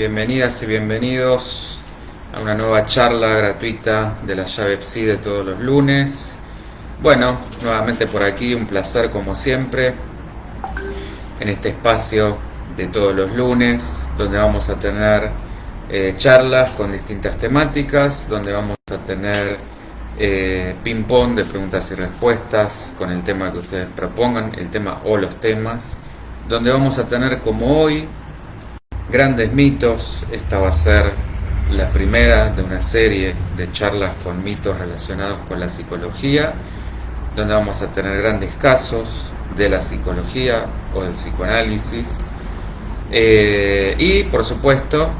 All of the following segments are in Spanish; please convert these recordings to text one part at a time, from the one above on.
Bienvenidas y bienvenidos a una nueva charla gratuita de la llave Psi de todos los lunes. Bueno, nuevamente por aquí, un placer como siempre en este espacio de todos los lunes, donde vamos a tener charlas con distintas temáticas, donde vamos a tener ping pong de preguntas y respuestas con el tema que ustedes propongan, el tema o los temas, donde vamos a tener como hoy grandes mitos. Esta va a ser la primera de una serie de charlas con mitos relacionados con la psicología, donde vamos a tener grandes casos de la psicología o del psicoanálisis y por supuesto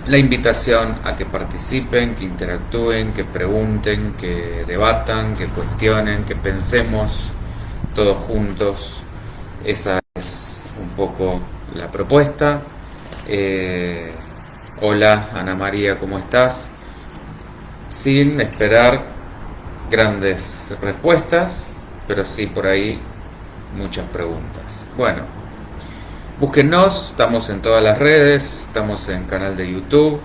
la invitación a que participen, que interactúen, que pregunten, que debatan, que cuestionen, que pensemos todos juntos. Esa es un poco la propuesta. Hola Ana María, ¿cómo estás? Sin esperar grandes respuestas, pero sí por ahí muchas preguntas. Bueno, búsquennos, estamos en todas las redes, estamos en canal de YouTube.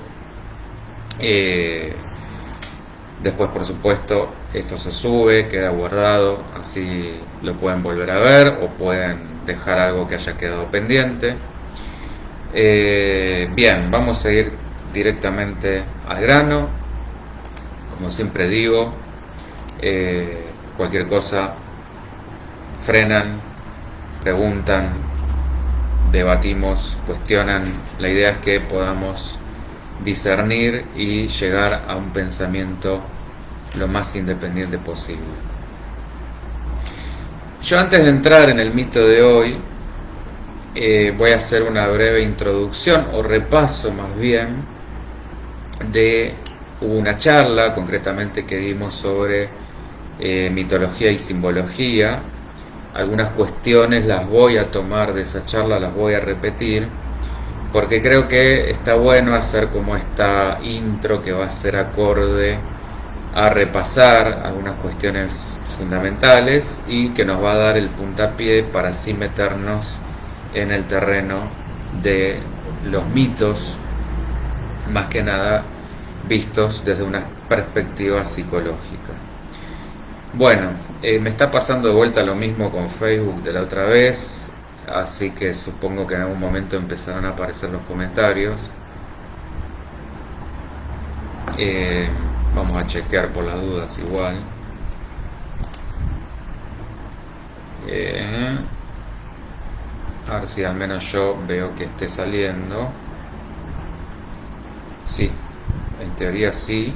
Después, por supuesto, esto se sube, queda guardado, así lo pueden volver a ver o pueden dejar algo que haya quedado pendiente. Bien, vamos a ir directamente al grano. Como siempre digo, cualquier cosa frenan, preguntan, debatimos, cuestionan. La idea es que podamos discernir y llegar a un pensamiento lo más independiente posible. Yo, antes de entrar en el mito de hoy, voy a hacer una breve introducción o repaso más bien de una charla concretamente que dimos sobre mitología y simbología. Algunas cuestiones las voy a tomar de esa charla, las voy a repetir, porque creo que está bueno hacer como esta intro que va a ser acorde a repasar algunas cuestiones fundamentales y que nos va a dar el puntapié para así meternos en el terreno de los mitos, más que nada vistos desde una perspectiva psicológica. Bueno, me está pasando de vuelta lo mismo con Facebook de la otra vez, así que supongo que en algún momento empezarán a aparecer los comentarios. Vamos a chequear por las dudas igual. A ver si al menos yo veo que esté saliendo. Sí, en teoría sí.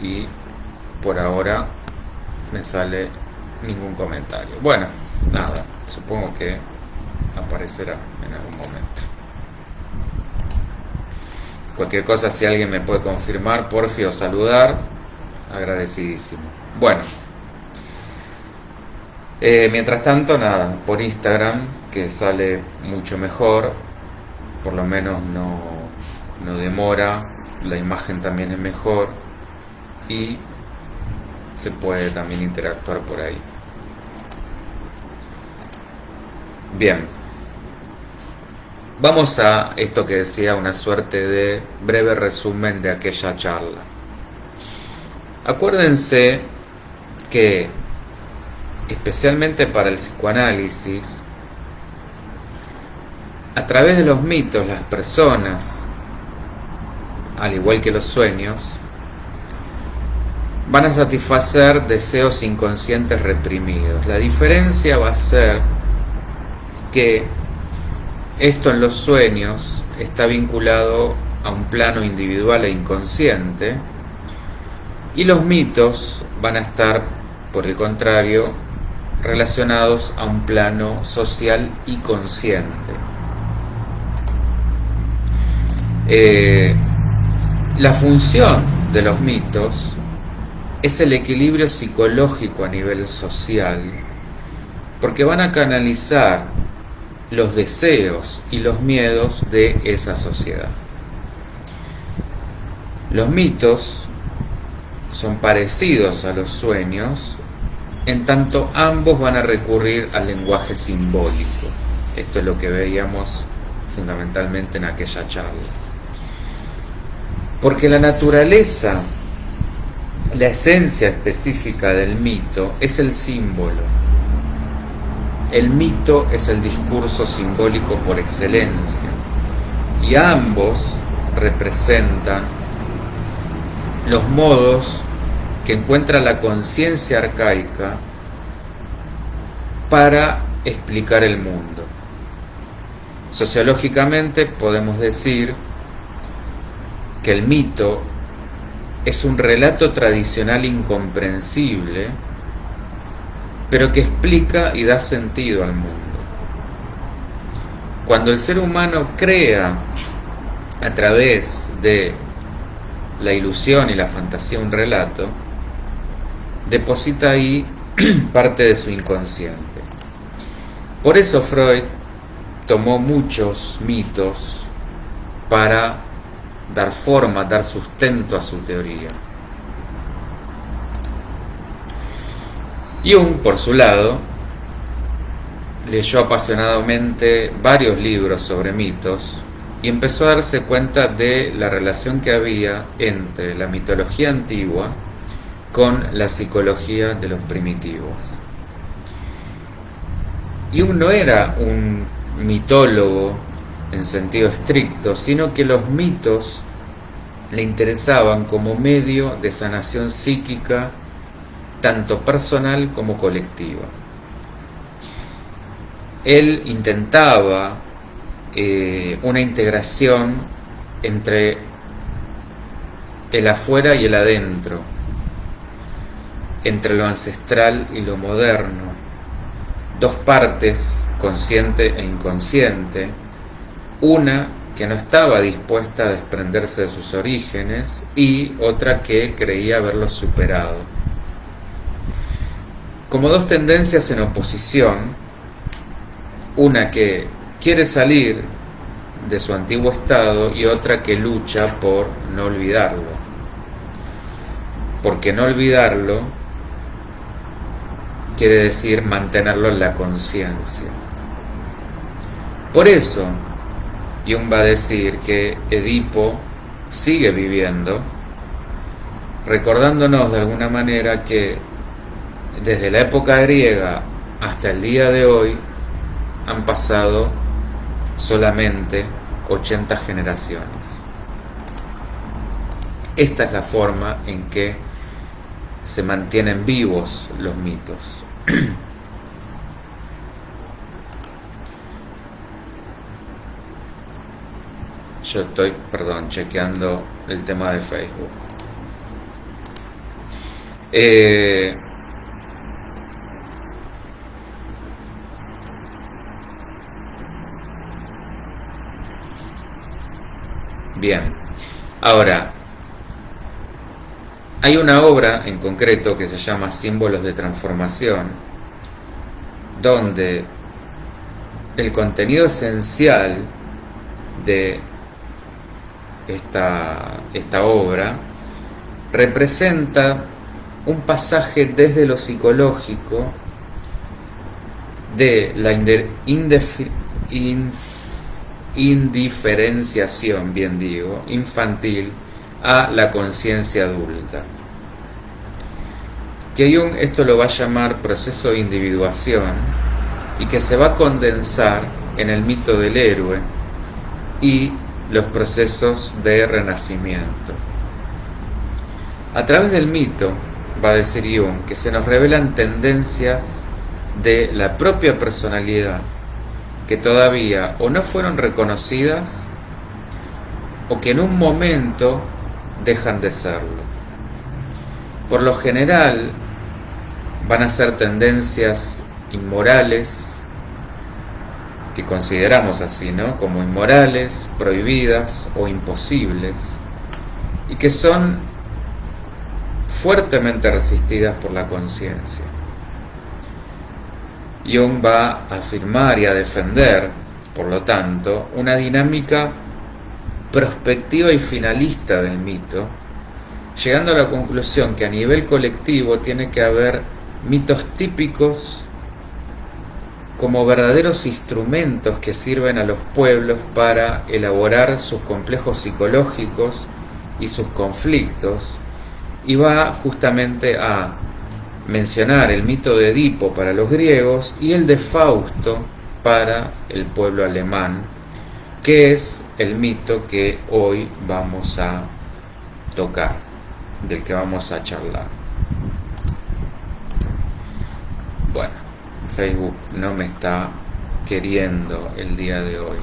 Y por ahora me sale ningún comentario. Bueno, nada, supongo que aparecerá en algún momento. Cualquier cosa, si alguien me puede confirmar, porfi, o saludar, agradecidísimo. Bueno, mientras tanto, nada, por Instagram, que sale mucho mejor, por lo menos no demora, la imagen también es mejor y se puede también interactuar por ahí. Bien, vamos a esto que decía, una suerte de breve resumen de aquella charla. Acuérdense que, especialmente para el psicoanálisis, a través de los mitos, las personas, al igual que los sueños, van a satisfacer deseos inconscientes reprimidos. La diferencia va a ser que esto en los sueños está vinculado a un plano individual e inconsciente, y los mitos van a estar, por el contrario, relacionados a un plano social y consciente. La función de los mitos es el equilibrio psicológico a nivel social, porque van a canalizar los deseos y los miedos de esa sociedad. Los mitos son parecidos a los sueños, en tanto ambos van a recurrir al lenguaje simbólico. Esto es lo que veíamos fundamentalmente en aquella charla. Porque la naturaleza, la esencia específica del mito es el símbolo. El mito es el discurso simbólico por excelencia, y ambos representan los modos que encuentra la conciencia arcaica para explicar el mundo. Sociológicamente podemos decir que el mito es un relato tradicional incomprensible, pero que explica y da sentido al mundo. Cuando el ser humano crea a través de la ilusión y la fantasía un relato, deposita ahí parte de su inconsciente. Por eso Freud tomó muchos mitos para dar forma, dar sustento a su teoría. Jung, por su lado, leyó apasionadamente varios libros sobre mitos y empezó a darse cuenta de la relación que había entre la mitología antigua con la psicología de los primitivos. Jung no era un mitólogo en sentido estricto, sino que los mitos le interesaban como medio de sanación psíquica, tanto personal como colectiva. Él intentaba una integración entre el afuera y el adentro, entre lo ancestral y lo moderno, dos partes, consciente e inconsciente, una que no estaba dispuesta a desprenderse de sus orígenes y otra que creía haberlos superado. Como dos tendencias en oposición, una que quiere salir de su antiguo estado y otra que lucha por no olvidarlo. Porque no olvidarlo quiere decir mantenerlo en la conciencia. Por eso, Jung va a decir que Edipo sigue viviendo, recordándonos de alguna manera que desde la época griega hasta el día de hoy han pasado solamente 80 generaciones. Esta es la forma en que se mantienen vivos los mitos. Yo estoy, chequeando el tema de Facebook. Bien, ahora, hay una obra en concreto que se llama Símbolos de Transformación, donde el contenido esencial de esta obra representa un pasaje desde lo psicológico de la indiferenciación, bien digo, infantil a la conciencia adulta. Que Jung esto lo va a llamar proceso de individuación y que se va a condensar en el mito del héroe y los procesos de renacimiento. A través del mito, va a decir Jung, que se nos revelan tendencias de la propia personalidad que todavía o no fueron reconocidas o que en un momento dejan de serlo. Por lo general van a ser tendencias inmorales, que consideramos así, ¿no? Como inmorales, prohibidas o imposibles, y que son fuertemente resistidas por la conciencia. Jung va a afirmar y a defender, por lo tanto, una dinámica prospectiva y finalista del mito, llegando a la conclusión que a nivel colectivo tiene que haber mitos típicos como verdaderos instrumentos que sirven a los pueblos para elaborar sus complejos psicológicos y sus conflictos, y va justamente a mencionar el mito de Edipo para los griegos y el de Fausto para el pueblo alemán, que es el mito que hoy vamos a tocar, del que vamos a charlar. Bueno, Facebook no me está queriendo el día de hoy.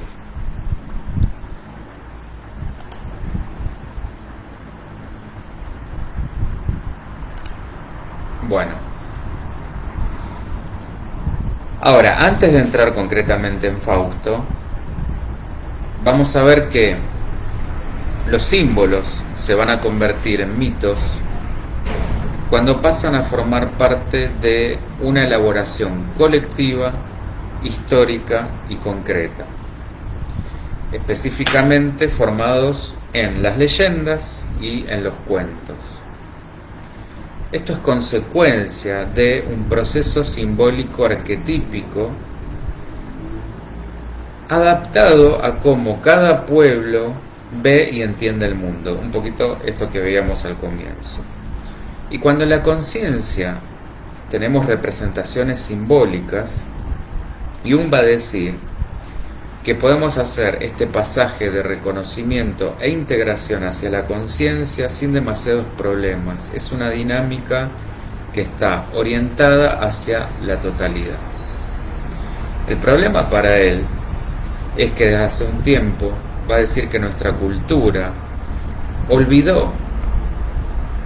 Bueno, ahora, antes de entrar concretamente en Fausto, vamos a ver que los símbolos se van a convertir en mitos cuando pasan a formar parte de una elaboración colectiva, histórica y concreta, específicamente formados en las leyendas y en los cuentos. Esto es consecuencia de un proceso simbólico arquetípico adaptado a cómo cada pueblo ve y entiende el mundo, un poquito esto que veíamos al comienzo. Y cuando en la conciencia tenemos representaciones simbólicas, Jung va a decir que podemos hacer este pasaje de reconocimiento e integración hacia la conciencia sin demasiados problemas. Es una dinámica que está orientada hacia la totalidad. El problema para él es que desde hace un tiempo va a decir que nuestra cultura olvidó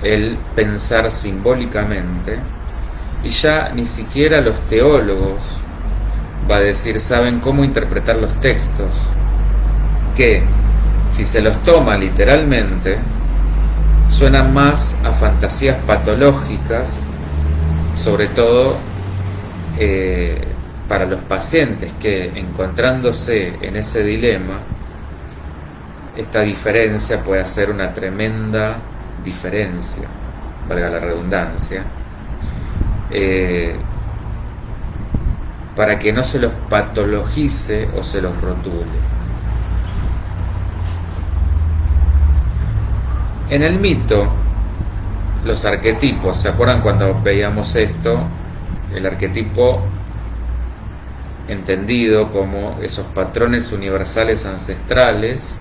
el pensar simbólicamente y ya ni siquiera los teólogos, va a decir, saben cómo interpretar los textos, que si se los toma literalmente suenan más a fantasías patológicas, sobre todo para los pacientes que, encontrándose en ese dilema, esta diferencia puede hacer una tremenda diferencia, valga la redundancia, para que no se los patologice o se los rotule. En el mito, los arquetipos, ¿se acuerdan cuando veíamos esto? El arquetipo entendido como esos patrones universales ancestrales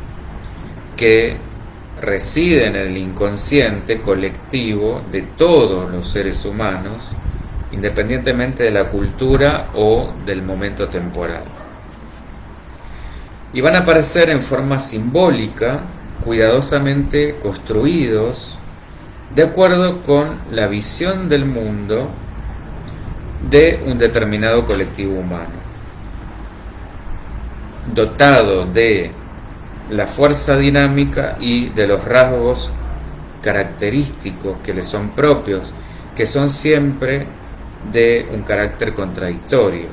que residen en el inconsciente colectivo de todos los seres humanos, independientemente de la cultura o del momento temporal. Y van a aparecer en forma simbólica, cuidadosamente construidos, de acuerdo con la visión del mundo de un determinado colectivo humano, dotado de la fuerza dinámica y de los rasgos característicos que le son propios, que son siempre de un carácter contradictorio,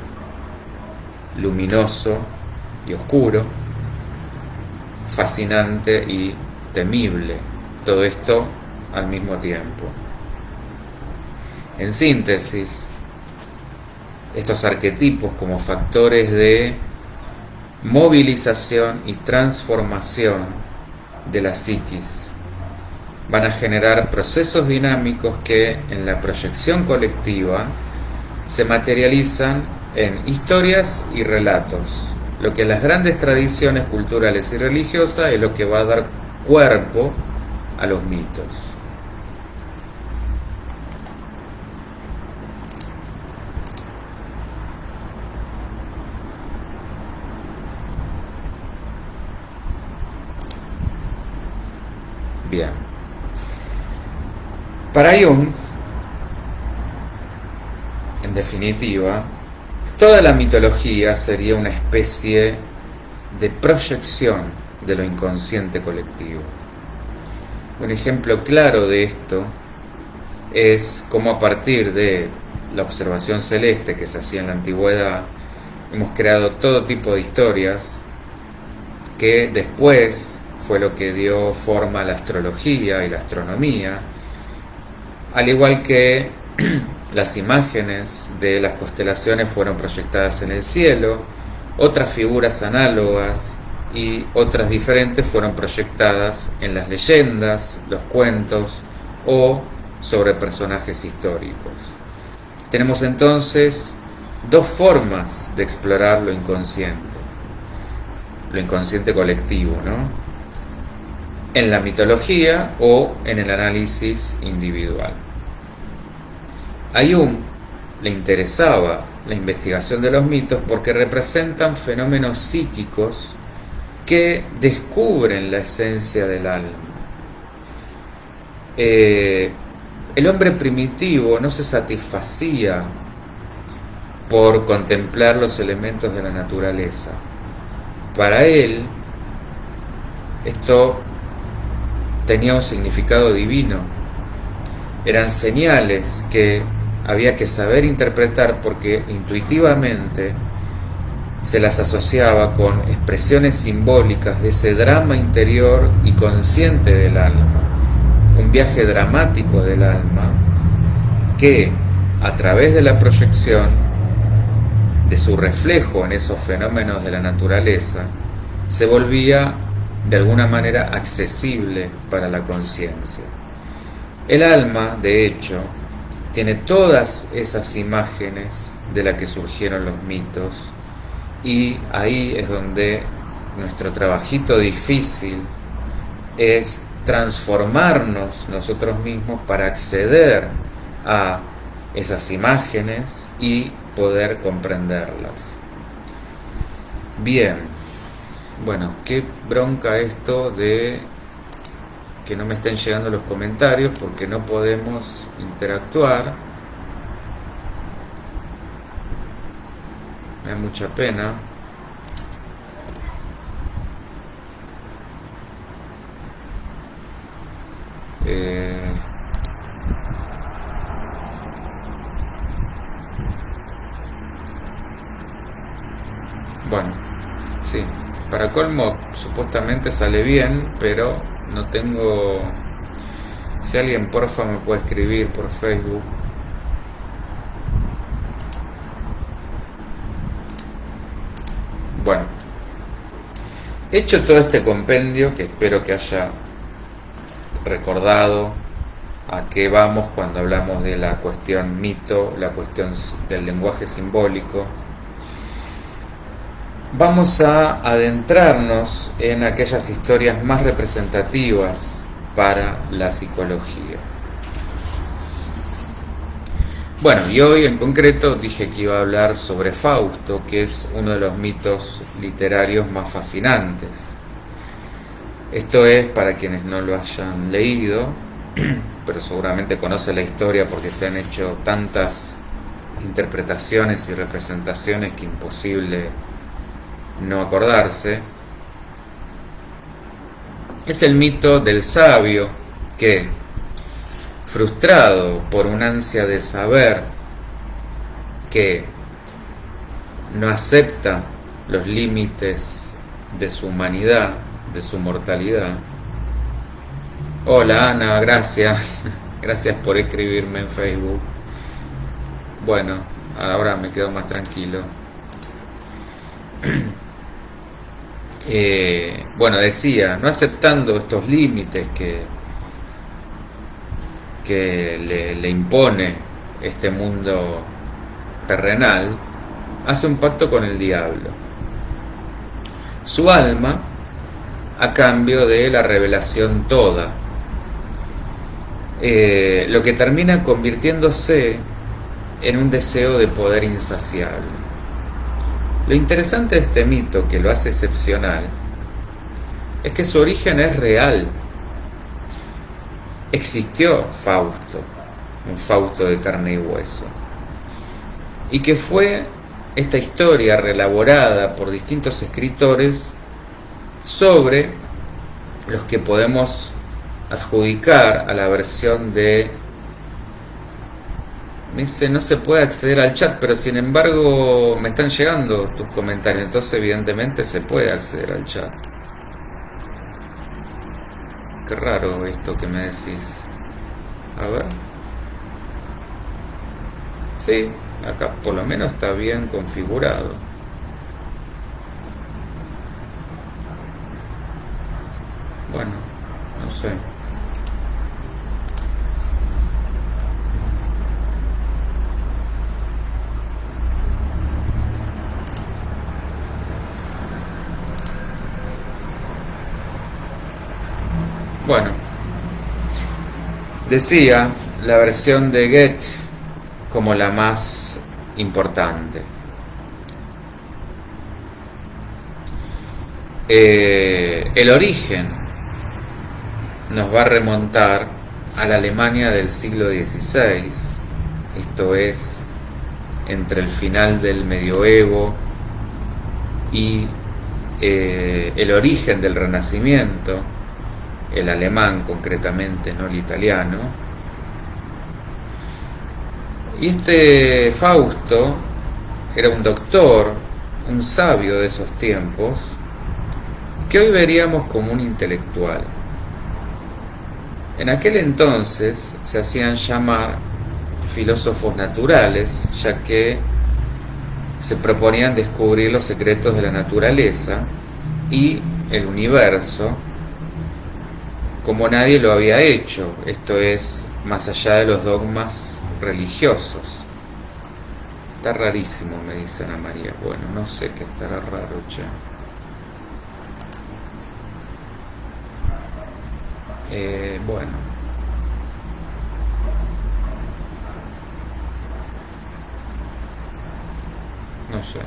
luminoso y oscuro, fascinante y temible, todo esto al mismo tiempo. En síntesis, estos arquetipos como factores de movilización y transformación de la psiquis van a generar procesos dinámicos que en la proyección colectiva se materializan en historias y relatos, lo que en las grandes tradiciones culturales y religiosas es lo que va a dar cuerpo a los mitos. Bien. Para Jung, en definitiva, toda la mitología sería una especie de proyección de lo inconsciente colectivo. Un ejemplo claro de esto es cómo a partir de la observación celeste que se hacía en la antigüedad, hemos creado todo tipo de historias que después fue lo que dio forma a la astrología y la astronomía, al igual que las imágenes de las constelaciones fueron proyectadas en el cielo, otras figuras análogas y otras diferentes fueron proyectadas en las leyendas, los cuentos o sobre personajes históricos. Tenemos entonces dos formas de explorar lo inconsciente colectivo, ¿no? En la mitología o en el análisis individual. A Jung le interesaba la investigación de los mitos porque representan fenómenos psíquicos que descubren la esencia del alma. El hombre primitivo no se satisfacía por contemplar los elementos de la naturaleza. Para él, esto tenía un significado divino. Eran señales que había que saber interpretar porque intuitivamente se las asociaba con expresiones simbólicas de ese drama interior y consciente del alma, un viaje dramático del alma que, a través de la proyección de su reflejo en esos fenómenos de la naturaleza, se volvía de alguna manera accesible para la conciencia. El alma, de hecho, tiene todas esas imágenes de las que surgieron los mitos, y ahí es donde nuestro trabajito difícil es transformarnos nosotros mismos para acceder a esas imágenes y poder comprenderlas. Bien, bueno, qué bronca esto de que no me estén llegando los comentarios porque no podemos interactuar. Me da mucha pena. Bueno, sí, para colmo supuestamente sale bien, pero no tengo... Si alguien porfa me puede escribir por Facebook. Bueno, hecho todo este compendio, que espero que haya recordado a qué vamos cuando hablamos de la cuestión mito, la cuestión del lenguaje simbólico, vamos a adentrarnos en aquellas historias más representativas para la psicología. Bueno, y hoy en concreto dije que iba a hablar sobre Fausto, que es uno de los mitos literarios más fascinantes. Esto es para quienes no lo hayan leído, pero seguramente conocen la historia porque se han hecho tantas interpretaciones y representaciones que imposible no acordarse. Es el mito del sabio que, frustrado por un ansia de saber, que no acepta los límites de su humanidad, de su mortalidad. Hola Ana, gracias. Gracias por escribirme en Facebook. Bueno, ahora me quedo más tranquilo. Bueno, decía, no aceptando estos límites que le impone este mundo terrenal, hace un pacto con el diablo. Su alma, a cambio de la revelación toda, lo que termina convirtiéndose en un deseo de poder insaciable. Lo interesante de este mito, que lo hace excepcional, es que su origen es real. Existió Fausto, un Fausto de carne y hueso, y que fue esta historia reelaborada por distintos escritores sobre los que podemos adjudicar a la versión de... Me dice, no se puede acceder al chat, pero sin embargo me están llegando tus comentarios, entonces evidentemente se puede acceder al chat. Qué raro esto que me decís. A ver. Sí, acá por lo menos está bien configurado. Bueno, no sé. Bueno, decía la versión de Goethe como la más importante. El origen nos va a remontar a la Alemania del siglo XVI, esto es, entre el final del medioevo y el origen del Renacimiento, el alemán concretamente, no el italiano. Y este Fausto era un doctor, un sabio de esos tiempos, que hoy veríamos como un intelectual. En aquel entonces se hacían llamar filósofos naturales, ya que se proponían descubrir los secretos de la naturaleza y el universo como nadie lo había hecho, esto es, más allá de los dogmas religiosos. Está rarísimo, me dice Ana María. Bueno, no sé qué estará raro, che. Bueno. No sé.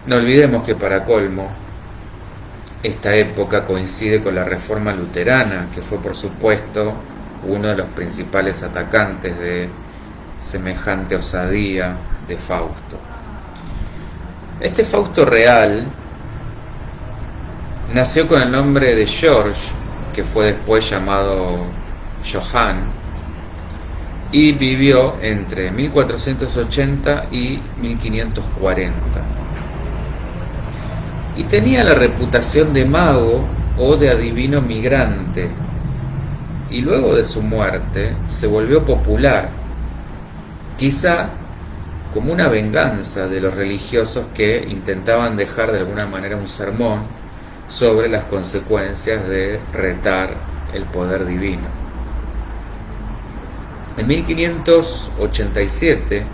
No olvidemos que para colmo, esta época coincide con la Reforma Luterana, que fue por supuesto uno de los principales atacantes de semejante osadía de Fausto. Este Fausto real nació con el nombre de George, que fue después llamado Johann, y vivió entre 1480 y 1540. Y tenía la reputación de mago o de adivino migrante, y luego de su muerte se volvió popular, quizá como una venganza de los religiosos que intentaban dejar de alguna manera un sermón sobre las consecuencias de retar el poder divino. En 1587,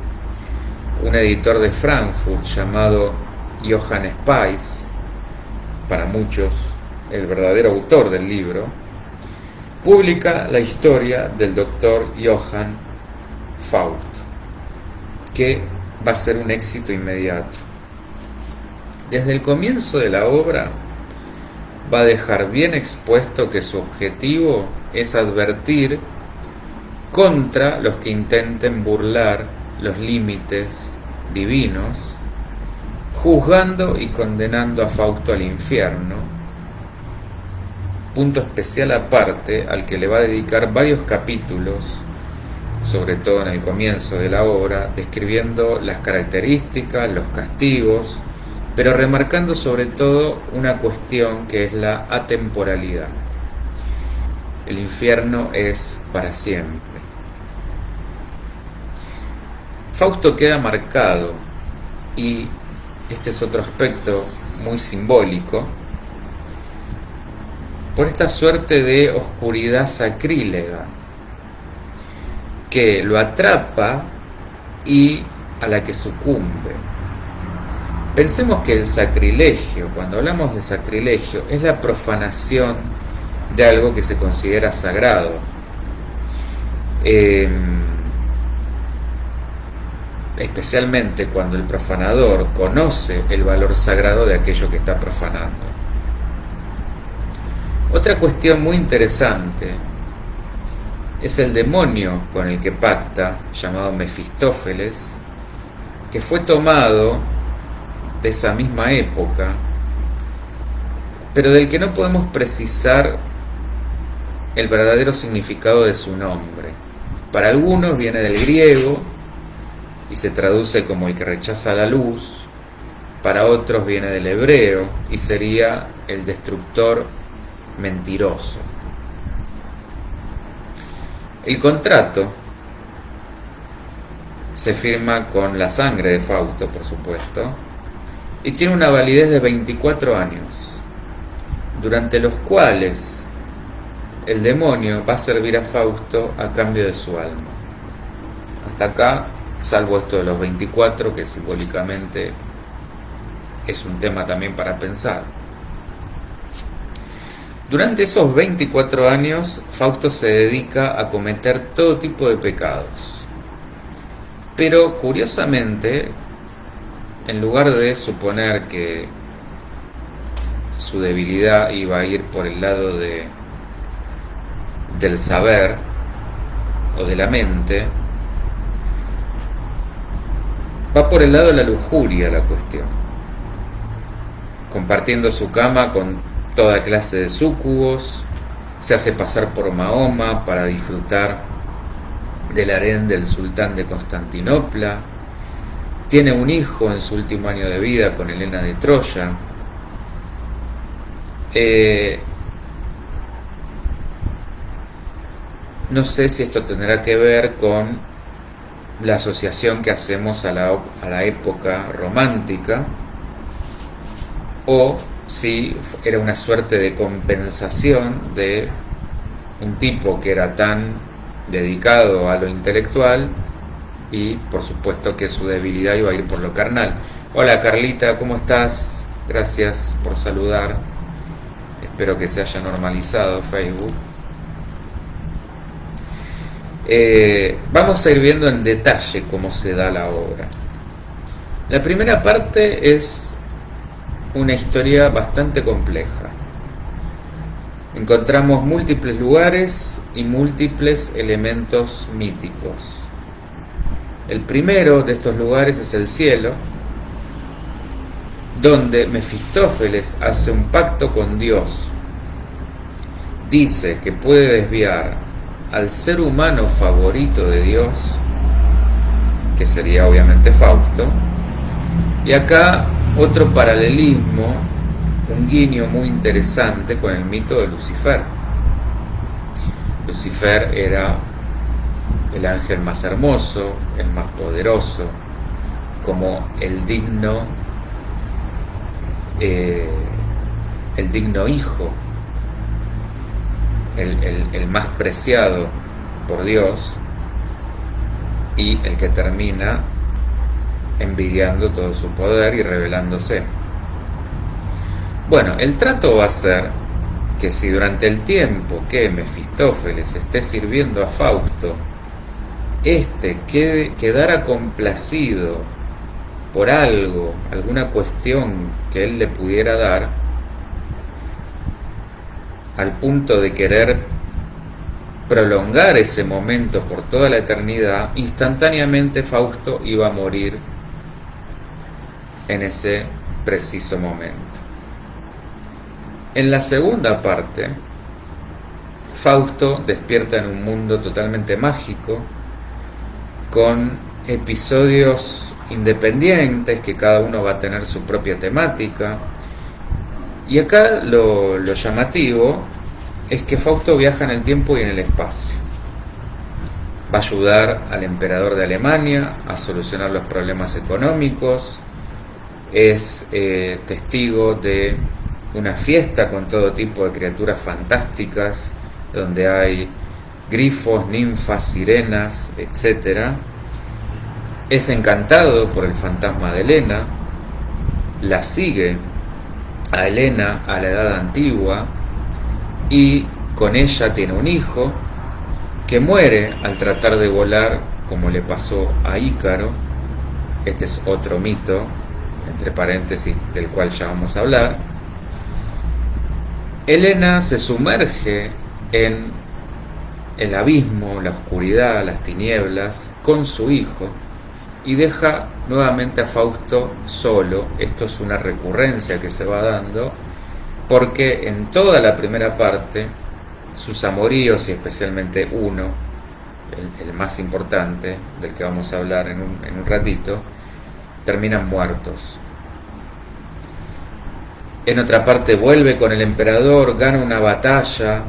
un editor de Frankfurt llamado Johann Spies, para muchos el verdadero autor del libro, publica la historia del doctor Johann Fausto, que va a ser un éxito inmediato. Desde el comienzo de la obra va a dejar bien expuesto que su objetivo es advertir contra los que intenten burlar los límites divinos, juzgando y condenando a Fausto al infierno, punto especial aparte al que le va a dedicar varios capítulos, sobre todo en el comienzo de la obra, describiendo las características, los castigos, pero remarcando sobre todo una cuestión que es la atemporalidad. El infierno es para siempre. Fausto queda marcado, y este es otro aspecto muy simbólico, por esta suerte de oscuridad sacrílega que lo atrapa y a la que sucumbe. Pensemos que el sacrilegio, cuando hablamos de sacrilegio, es la profanación de algo que se considera sagrado. Especialmente cuando el profanador conoce el valor sagrado de aquello que está profanando. Otra cuestión muy interesante es el demonio con el que pacta, llamado Mefistófeles, que fue tomado de esa misma época, pero del que no podemos precisar el verdadero significado de su nombre. Para algunos viene del griego y se traduce como el que rechaza la luz, para otros viene del hebreo y sería el destructor mentiroso. El contrato se firma con la sangre de Fausto, por supuesto, y tiene una validez de 24 años, durante los cuales el demonio va a servir a Fausto a cambio de su alma. Hasta acá, salvo esto de los 24, que simbólicamente es un tema también para pensar. Durante esos 24 años, Fausto se dedica a cometer todo tipo de pecados. Pero, curiosamente, en lugar de suponer que su debilidad iba a ir por el lado del saber o de la mente, va por el lado de la lujuria la cuestión, compartiendo su cama con toda clase de súcubos, se hace pasar por Mahoma para disfrutar del harén del sultán de Constantinopla, tiene un hijo en su último año de vida con Helena de Troya. No sé si esto tendrá que ver con la asociación que hacemos a la época romántica, o si era una suerte de compensación de un tipo que era tan dedicado a lo intelectual y por supuesto que su debilidad iba a ir por lo carnal. Hola Carlita, ¿cómo estás? Gracias por saludar. Espero que se haya normalizado Facebook. Vamos a ir viendo en detalle cómo se da la obra. La primera parte es una historia bastante compleja. Encontramos múltiples lugares y múltiples elementos míticos. El primero de estos lugares es el cielo, donde Mefistófeles hace un pacto con Dios. Dice que puede desviar al ser humano favorito de Dios, que sería obviamente Fausto, y acá otro paralelismo, un guiño muy interesante con el mito de Lucifer. Lucifer era el ángel más hermoso, el más poderoso, como el digno hijo, el más preciado por Dios, y el que termina envidiando todo su poder y rebelándose. Bueno, el trato va a ser que si durante el tiempo que Mefistófeles esté sirviendo a Fausto, quedara complacido por algo, alguna cuestión que él le pudiera dar, al punto de querer prolongar ese momento por toda la eternidad, instantáneamente Fausto iba a morir en ese preciso momento. En la segunda parte, Fausto despierta en un mundo totalmente mágico, con episodios independientes que cada uno va a tener su propia temática. Y acá lo llamativo es que Fausto viaja en el tiempo y en el espacio. Va a ayudar al emperador de Alemania a solucionar los problemas económicos. Es testigo de una fiesta con todo tipo de criaturas fantásticas, donde hay grifos, ninfas, sirenas, etc. Es encantado por el fantasma de Helena, la sigue a Helena a la edad antigua y con ella tiene un hijo que muere al tratar de volar, como le pasó a Ícaro. Este es otro mito, entre paréntesis, del cual ya vamos a hablar. Helena se sumerge en el abismo, la oscuridad, las tinieblas, con su hijo, y deja nuevamente a Fausto solo. Esto es una recurrencia que se va dando, porque en toda la primera parte, sus amoríos, y especialmente uno, el más importante, del que vamos a hablar en un ratito, terminan muertos. En otra parte vuelve con el emperador, gana una batalla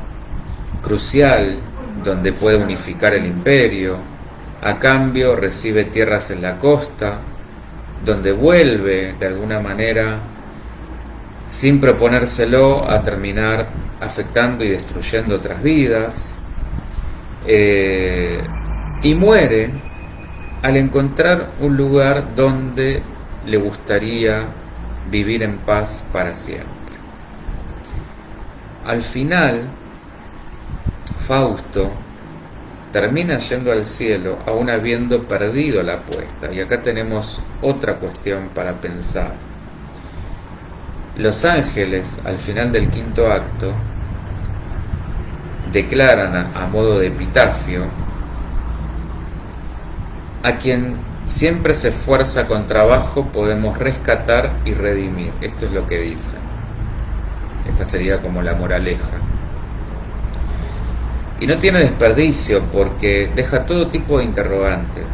crucial donde puede unificar el imperio. A cambio recibe tierras en la costa, donde vuelve de alguna manera, sin proponérselo, a terminar afectando y destruyendo otras vidas. Y muere al encontrar un lugar donde le gustaría vivir en paz para siempre. Al final, Fausto termina yendo al cielo aún habiendo perdido la apuesta. Y acá tenemos otra cuestión para pensar. Los ángeles, al final del quinto acto, declaran a modo de epitafio: a quien siempre se esfuerza con trabajo podemos rescatar y redimir. Esto es lo que dicen. Esta sería como la moraleja. Y no tiene desperdicio porque deja todo tipo de interrogantes,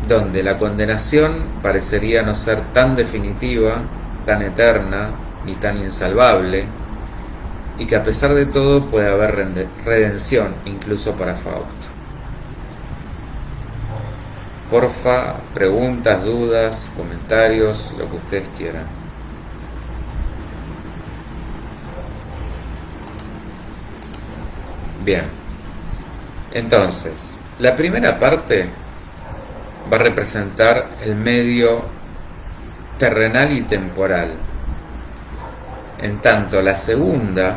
donde la condenación parecería no ser tan definitiva, tan eterna, ni tan insalvable, y que a pesar de todo puede haber redención incluso para Fausto. Porfa, preguntas, dudas, comentarios, lo que ustedes quieran. Bien, entonces, la primera parte va a representar el medio terrenal y temporal. En tanto, la segunda,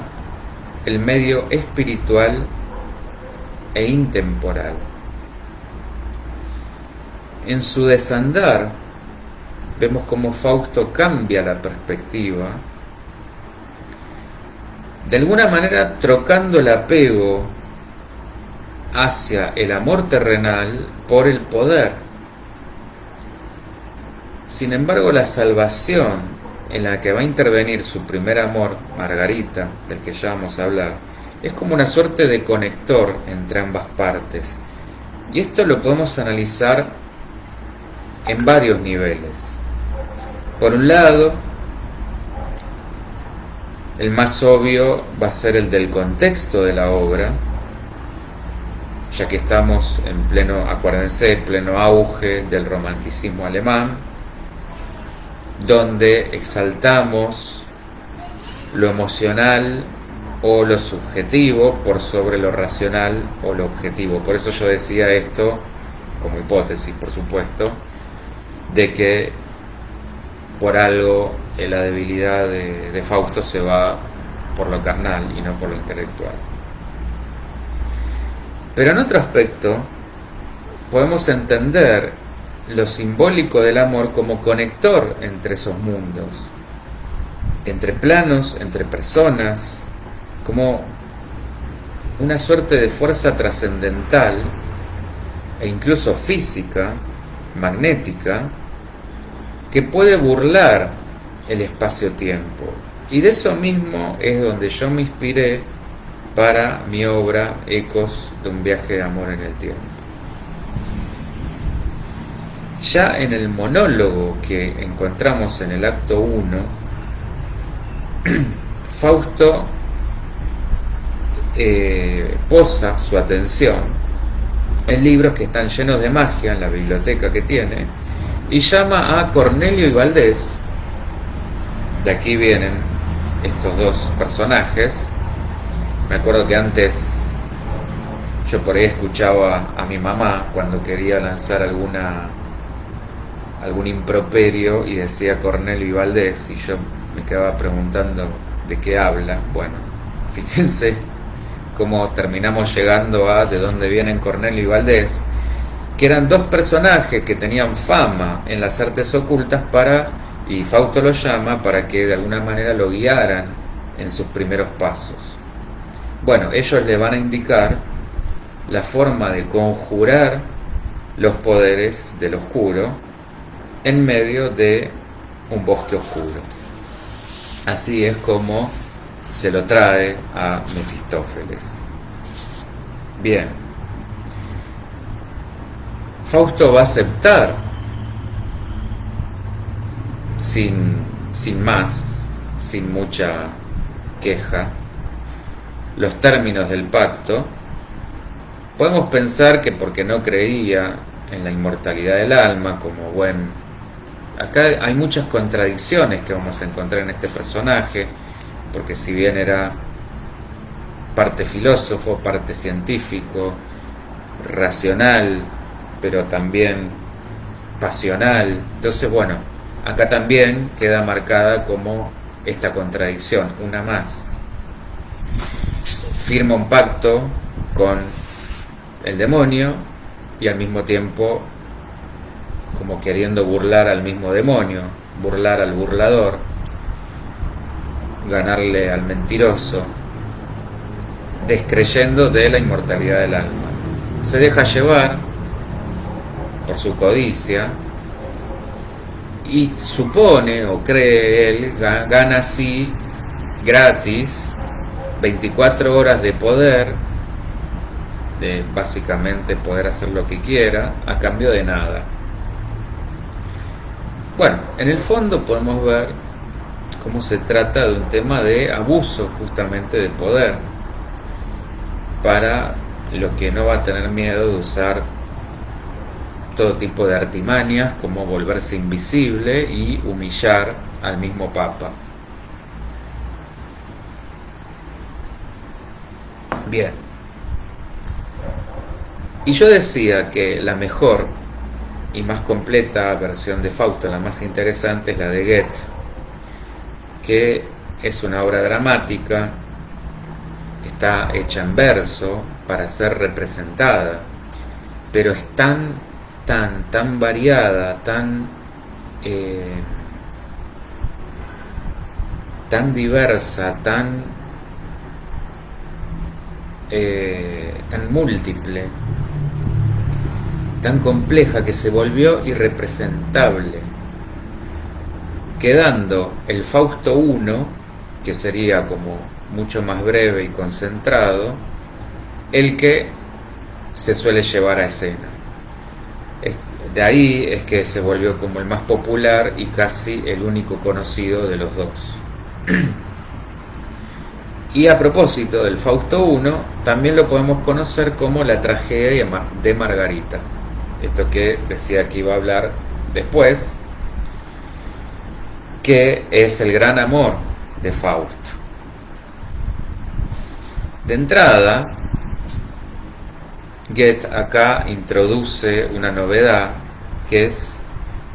el medio espiritual e intemporal. En su desandar, vemos cómo Fausto cambia la perspectiva, de alguna manera trocando el apego hacia el amor terrenal por el poder. Sin embargo, la salvación en la que va a intervenir su primer amor, Margarita, del que ya vamos a hablar, es como una suerte de conector entre ambas partes. Y esto lo podemos analizar en varios niveles. Por un lado, el más obvio va a ser el del contexto de la obra, ya que estamos en pleno, acuérdense, pleno auge del romanticismo alemán, donde exaltamos lo emocional o lo subjetivo por sobre lo racional o lo objetivo. Por eso yo decía esto, como hipótesis por supuesto, de que por algo la debilidad de Fausto se va por lo carnal y no por lo intelectual. Pero en otro aspecto podemos entender lo simbólico del amor como conector entre esos mundos, entre planos, entre personas, como una suerte de fuerza trascendental e incluso física, magnética, que puede burlar el espacio-tiempo. Y de eso mismo es donde yo me inspiré para mi obra Ecos de un viaje de amor en el tiempo. Ya en el monólogo que encontramos en el acto 1, Fausto posa su atención en libros que están llenos de magia en la biblioteca que tiene y llama a Cornelio y Valdés. De aquí vienen estos dos personajes. Me acuerdo que antes yo por ahí escuchaba a mi mamá cuando quería lanzar algún improperio y decía Cornelio y Valdés, y yo me quedaba preguntando de qué habla. Bueno, fíjense cómo terminamos llegando a de dónde vienen Cornelio y Valdés, que eran dos personajes que tenían fama en las artes ocultas y Fausto los llama para que de alguna manera lo guiaran en sus primeros pasos. Bueno, ellos le van a indicar la forma de conjurar los poderes del oscuro en medio de un bosque oscuro. Así es como se lo trae a Mefistófeles. Bien, Fausto va a aceptar sin más, sin mucha queja, los términos del pacto, podemos pensar que porque no creía en la inmortalidad del alma, como acá hay muchas contradicciones que vamos a encontrar en este personaje, porque si bien era parte filósofo, parte científico, racional, pero también pasional, entonces acá también queda marcada como esta contradicción, una más. Firma un pacto con el demonio y al mismo tiempo como queriendo burlar al mismo demonio, burlar al burlador, ganarle al mentiroso, descreyendo de la inmortalidad del alma. Se deja llevar por su codicia y supone o cree él, gana así gratis 24 horas de poder, de básicamente poder hacer lo que quiera a cambio de nada. Bueno, en el fondo podemos ver cómo se trata de un tema de abuso justamente de poder, para lo que no va a tener miedo de usar todo tipo de artimañas, como volverse invisible y humillar al mismo Papa. Bien. Y yo decía que la mejor y más completa versión de Fausto, la más interesante, es la de Goethe, que es una obra dramática, está hecha en verso para ser representada, pero es tan variada, tan diversa, tan múltiple, tan compleja, que se volvió irrepresentable, quedando el Fausto I, que sería como mucho más breve y concentrado, el que se suele llevar a escena. De ahí es que se volvió como el más popular y casi el único conocido de los dos. Y a propósito del Fausto I, también lo podemos conocer como la tragedia de Margarita. Esto que decía que iba a hablar después, que es el gran amor de Fausto. De entrada, Goethe acá introduce una novedad, que es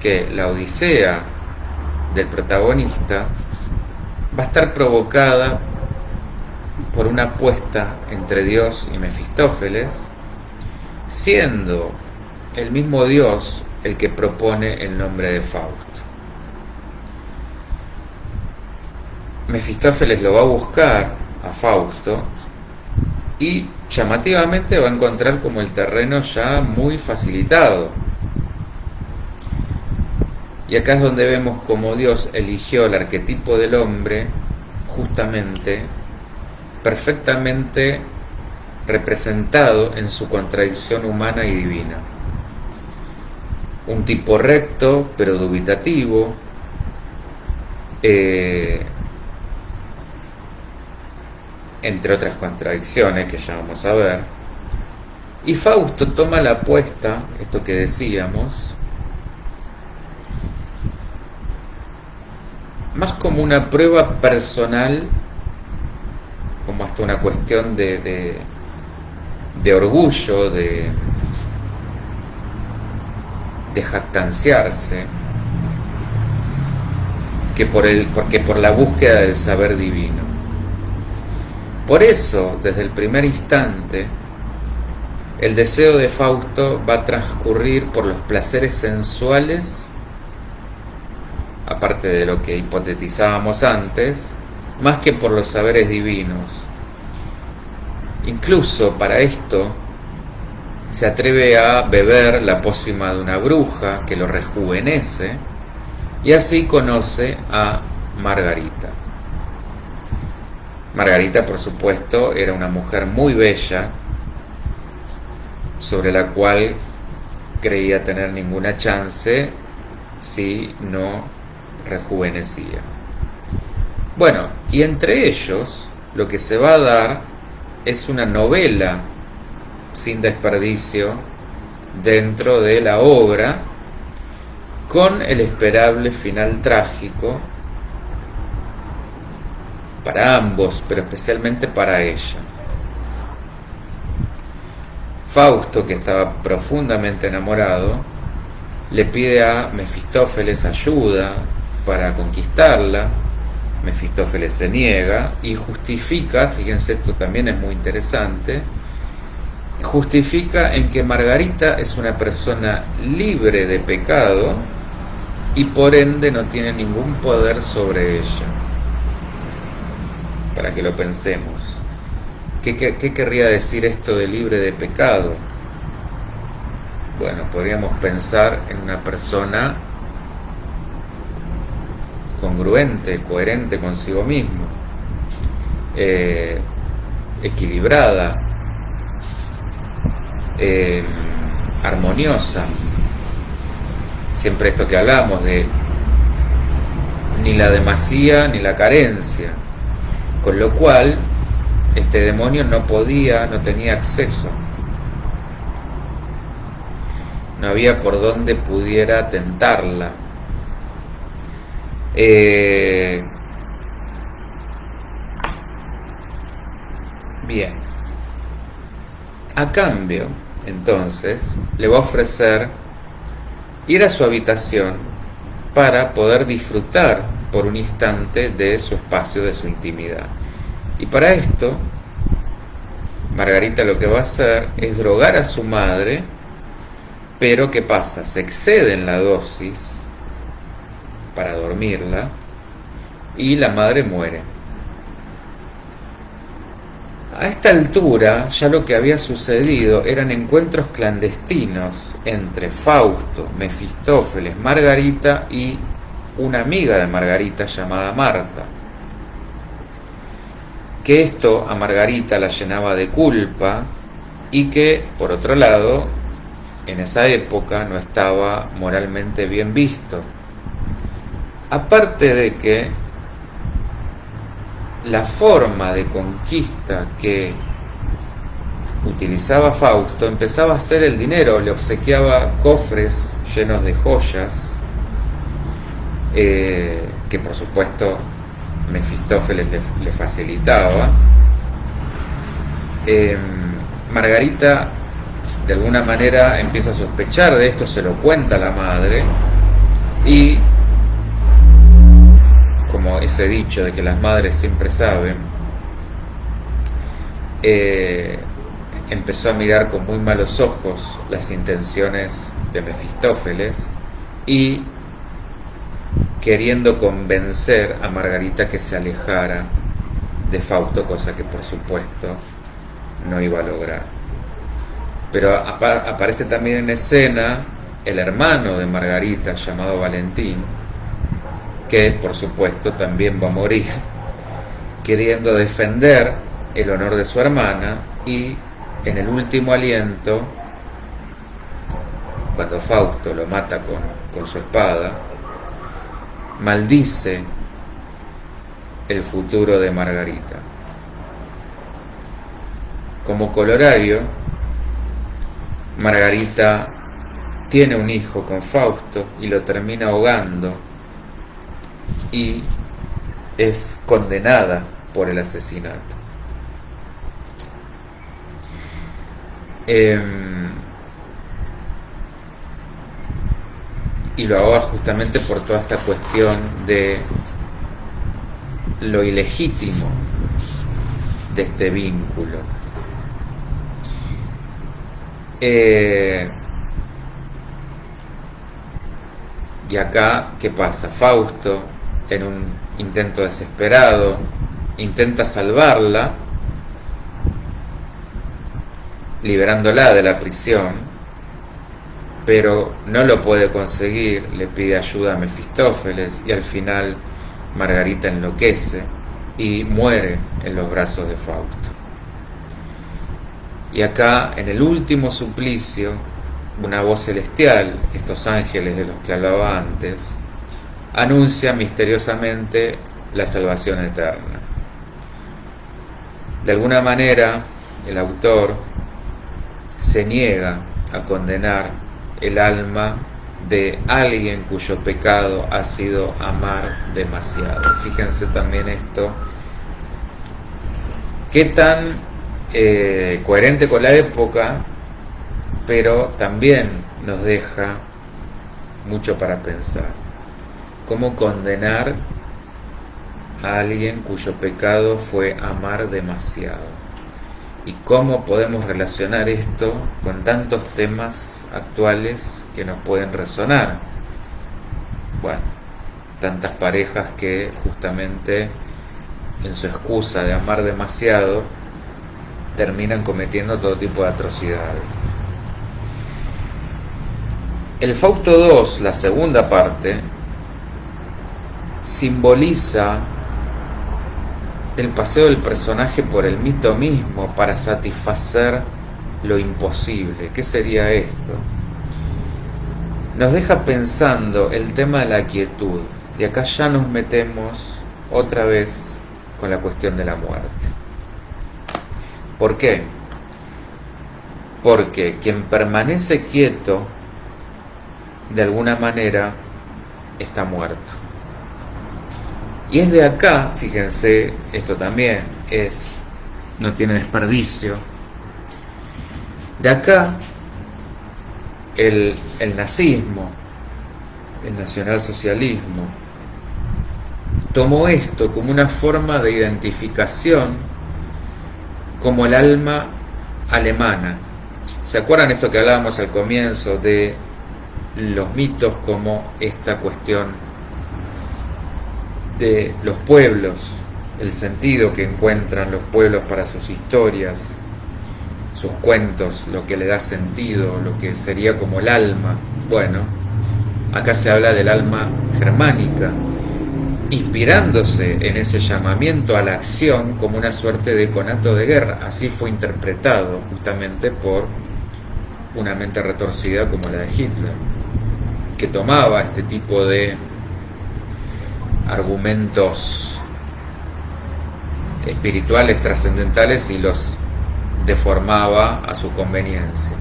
que la odisea del protagonista va a estar provocada por una apuesta entre Dios y Mefistófeles, siendo el mismo Dios el que propone el nombre de Fausto. Mefistófeles lo va a buscar a Fausto y llamativamente va a encontrar como el terreno ya muy facilitado. Y acá es donde vemos cómo Dios eligió el arquetipo del hombre justamente perfectamente representado en su contradicción humana y divina. Un tipo recto pero dubitativo, entre otras contradicciones que ya vamos a ver. Y Fausto toma la apuesta, esto que decíamos, más como una prueba personal, como hasta una cuestión de orgullo, de jactanciarse, que por la búsqueda del saber divino. Por eso, desde el primer instante, el deseo de Fausto va a transcurrir por los placeres sensuales, aparte de lo que hipotetizábamos antes, más que por los saberes divinos. Incluso para esto se atreve a beber la pócima de una bruja que lo rejuvenece, y así conoce a Margarita. Margarita, por supuesto, era una mujer muy bella, sobre la cual creía tener ninguna chance si no rejuvenecía. Bueno, y entre ellos lo que se va a dar es una novela sin desperdicio dentro de la obra, con el esperable final trágico para ambos, pero especialmente para ella. Fausto, que estaba profundamente enamorado, le pide a Mefistófeles ayuda para conquistarla. Mefistófeles se niega y justifica, fíjense, esto también es muy interesante, justifica en que Margarita es una persona libre de pecado y por ende no tiene ningún poder sobre ella. Para que lo pensemos. ¿Qué querría decir esto de libre de pecado? Bueno, podríamos pensar en una persona congruente, coherente consigo mismo, equilibrada, armoniosa. Siempre esto que hablamos de ni la demasía ni la carencia, con lo cual este demonio no tenía acceso, no había por donde pudiera tentarla. Bien, a cambio, entonces, le va a ofrecer ir a su habitación para poder disfrutar por un instante de su espacio, de su intimidad. Y para esto, Margarita lo que va a hacer es drogar a su madre, pero ¿qué pasa? Se excede en la dosis para dormirla y la madre muere. A esta altura ya lo que había sucedido eran encuentros clandestinos entre Fausto, Mefistófeles, Margarita y una amiga de Margarita llamada Marta. Que esto a Margarita la llenaba de culpa y que, por otro lado, en esa época no estaba moralmente bien visto. Aparte de que la forma de conquista que utilizaba Fausto empezaba a ser el dinero, le obsequiaba cofres llenos de joyas, que por supuesto Mefistófeles le facilitaba. Margarita de alguna manera empieza a sospechar de esto, se lo cuenta a la madre y, como ese dicho de que las madres siempre saben, empezó a mirar con muy malos ojos las intenciones de Mefistófeles y queriendo convencer a Margarita que se alejara de Fausto, cosa que por supuesto no iba a lograr. Pero aparece también en escena el hermano de Margarita, llamado Valentín, que por supuesto también va a morir, queriendo defender el honor de su hermana, y en el último aliento, cuando Fausto lo mata con su espada, maldice el futuro de Margarita. Como corolario, Margarita tiene un hijo con Fausto y lo termina ahogando y es condenada por el asesinato. Y lo ahoga justamente por toda esta cuestión de lo ilegítimo de este vínculo. Y acá, ¿qué pasa? Fausto, en un intento desesperado, intenta salvarla, liberándola de la prisión, pero no lo puede conseguir, le pide ayuda a Mefistófeles y al final Margarita enloquece y muere en los brazos de Fausto. Y acá, en el último suplicio, una voz celestial, estos ángeles de los que hablaba antes, anuncia misteriosamente la salvación eterna. De alguna manera, el autor se niega a condenar el alma de alguien cuyo pecado ha sido amar demasiado. Fíjense también esto, qué tan coherente con la época, pero también nos deja mucho para pensar. ¿Cómo condenar a alguien cuyo pecado fue amar demasiado? ¿Y cómo podemos relacionar esto con tantos temas actuales que nos pueden resonar? Bueno, tantas parejas que justamente en su excusa de amar demasiado terminan cometiendo todo tipo de atrocidades. El Fausto II, la segunda parte, simboliza el paseo del personaje por el mito mismo para satisfacer lo imposible. ¿Qué sería esto? Nos deja pensando el tema de la quietud, y acá ya nos metemos otra vez con la cuestión de la muerte. ¿Por qué? Porque quien permanece quieto, de alguna manera, está muerto. Y es de acá, fíjense, esto también no tiene desperdicio. De acá, el nazismo, el nacionalsocialismo, tomó esto como una forma de identificación como el alma alemana. ¿Se acuerdan esto que hablábamos al comienzo de los mitos como esta cuestión de los pueblos, el sentido que encuentran los pueblos para sus historias, sus cuentos, lo que le da sentido, lo que sería como el alma? Bueno, acá se habla del alma germánica, inspirándose en ese llamamiento a la acción como una suerte de conato de guerra. Así fue interpretado justamente por una mente retorcida como la de Hitler, que tomaba este tipo de argumentos espirituales trascendentales y los deformaba a su conveniencia.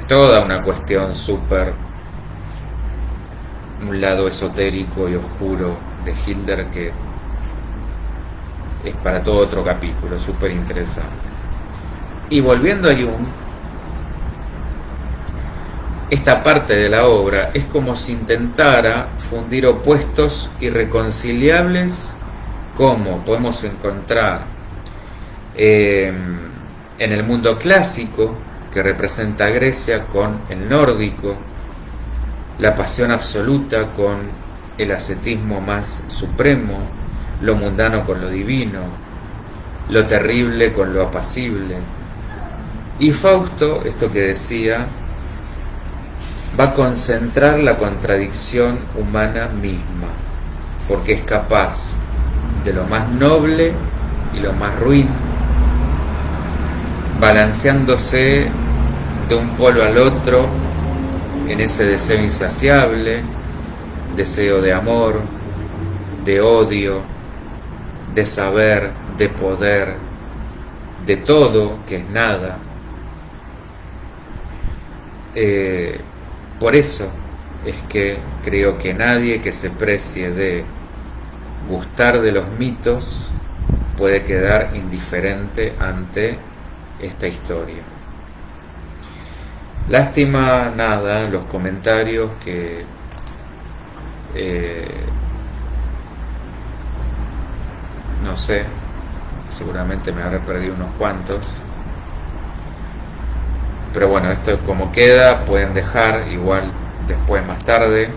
Toda una cuestión súper, un lado esotérico y oscuro de Hitler que es para todo otro capítulo, súper interesante. Y volviendo a Jung, esta parte de la obra es como si intentara fundir opuestos irreconciliables, como podemos encontrar en el mundo clásico, que representa a Grecia, con el nórdico, la pasión absoluta con el ascetismo más supremo, lo mundano con lo divino, lo terrible con lo apacible. Y Fausto, esto que decía, va a concentrar la contradicción humana misma, porque es capaz de lo más noble y lo más ruin, balanceándose de un polo al otro en ese deseo insaciable, deseo de amor, de odio, de saber, de poder, de todo que es nada. Por eso es que creo que nadie que se precie de gustar de los mitos puede quedar indiferente ante esta historia. Lástima, nada, los comentarios que no sé, seguramente me habré perdido unos cuantos. Pero bueno, esto es como queda, pueden dejar igual después más tarde.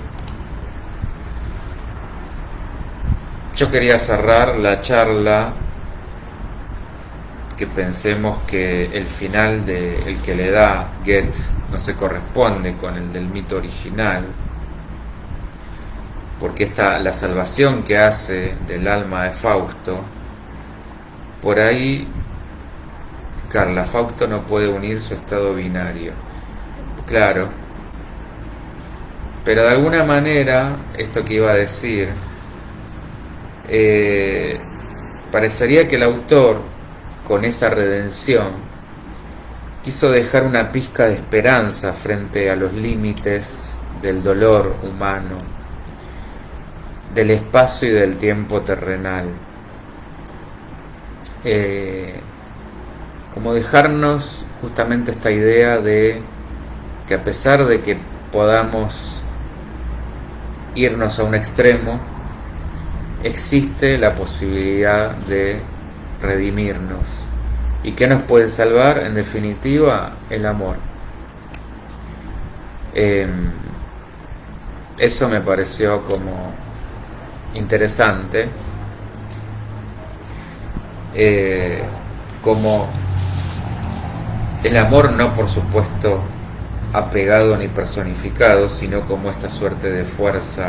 Yo quería cerrar la charla que pensemos que el final el que le da Goethe no se corresponde con el del mito original, porque la salvación que hace del alma de Fausto, por ahí Carla, Fausto no puede unir su estado binario. Claro, pero de alguna manera, esto que iba a decir, parecería que el autor, con esa redención, quiso dejar una pizca de esperanza frente a los límites del dolor humano, del espacio y del tiempo terrenal. Como dejarnos justamente esta idea de que a pesar de que podamos irnos a un extremo, existe la posibilidad de redimirnos. ¿Y qué nos puede salvar? En definitiva, el amor. Eso me pareció como interesante, como el amor no, por supuesto, apegado ni personificado, sino como esta suerte de fuerza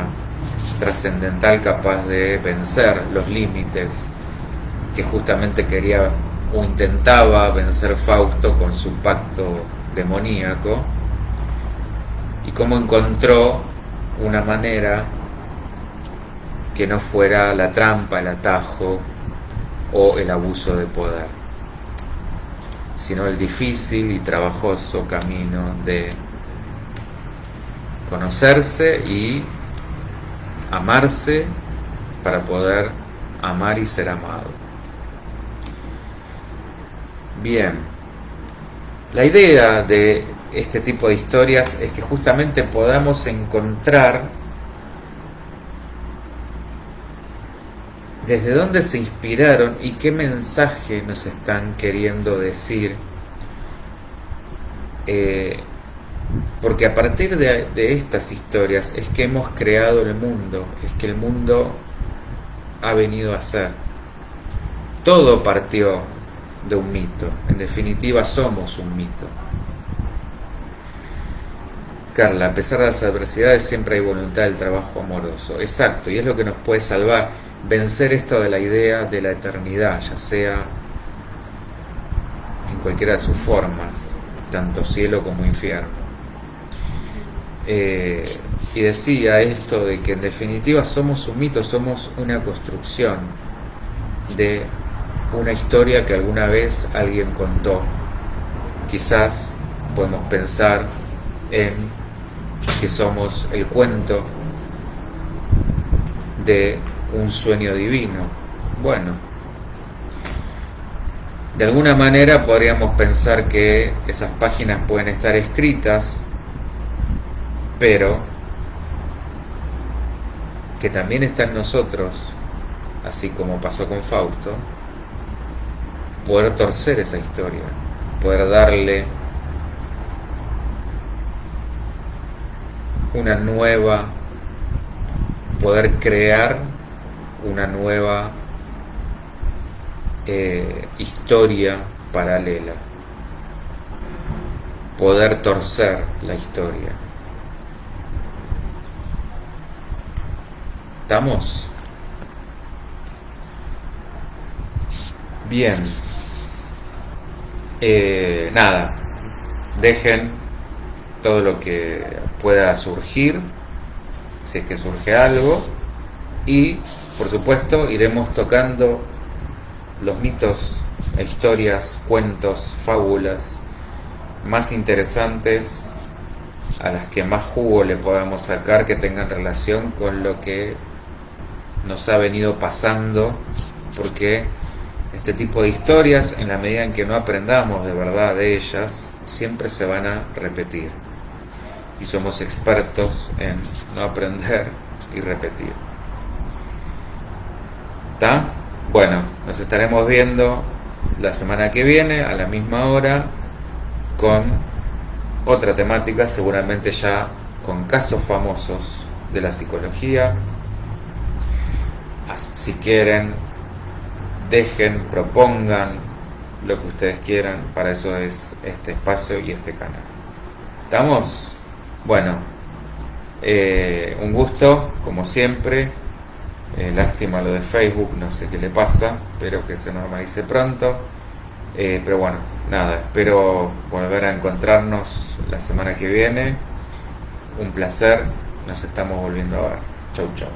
trascendental capaz de vencer los límites que justamente quería o intentaba vencer Fausto con su pacto demoníaco, y cómo encontró una manera que no fuera la trampa, el atajo o el abuso de poder, sino el difícil y trabajoso camino de conocerse y amarse para poder amar y ser amado. Bien, la idea de este tipo de historias es que justamente podamos encontrar desde dónde se inspiraron y qué mensaje nos están queriendo decir, porque a partir de estas historias es que hemos creado el mundo, es que el mundo ha venido a ser. Todo partió de un mito, en definitiva somos un mito. Carla, a pesar de las adversidades siempre hay voluntad del trabajo amoroso. Exacto, y es lo que nos puede salvar, vencer esto de la idea de la eternidad, ya sea en cualquiera de sus formas, tanto cielo como infierno. Y decía esto de que en definitiva somos un mito, somos una construcción de una historia que alguna vez alguien contó. Quizás podemos pensar en que somos el cuento de un sueño divino. Bueno, de alguna manera podríamos pensar que esas páginas pueden estar escritas, pero que también está en nosotros, así como pasó con Fausto, poder torcer esa historia, poder darle una nueva, poder crear una nueva historia paralela, poder torcer la historia. ¿Estamos? Bien. Nada, dejen todo lo que pueda surgir, si es que surge algo, y por supuesto iremos tocando los mitos e historias, cuentos, fábulas más interesantes, a las que más jugo le podamos sacar, que tengan relación con lo que nos ha venido pasando, porque este tipo de historias, en la medida en que no aprendamos de verdad de ellas, siempre se van a repetir, y somos expertos en no aprender y repetir. ¿Está? Bueno, nos estaremos viendo la semana que viene a la misma hora con otra temática, seguramente ya con casos famosos de la psicología. Si quieren, dejen, propongan lo que ustedes quieran, para eso es este espacio y este canal. ¿Estamos? Bueno, un gusto, como siempre. Lástima lo de Facebook, no sé qué le pasa, espero que se normalice pronto. Pero bueno, nada, espero volver a encontrarnos la semana que viene. Un placer, nos estamos volviendo a ver. Chau, chau.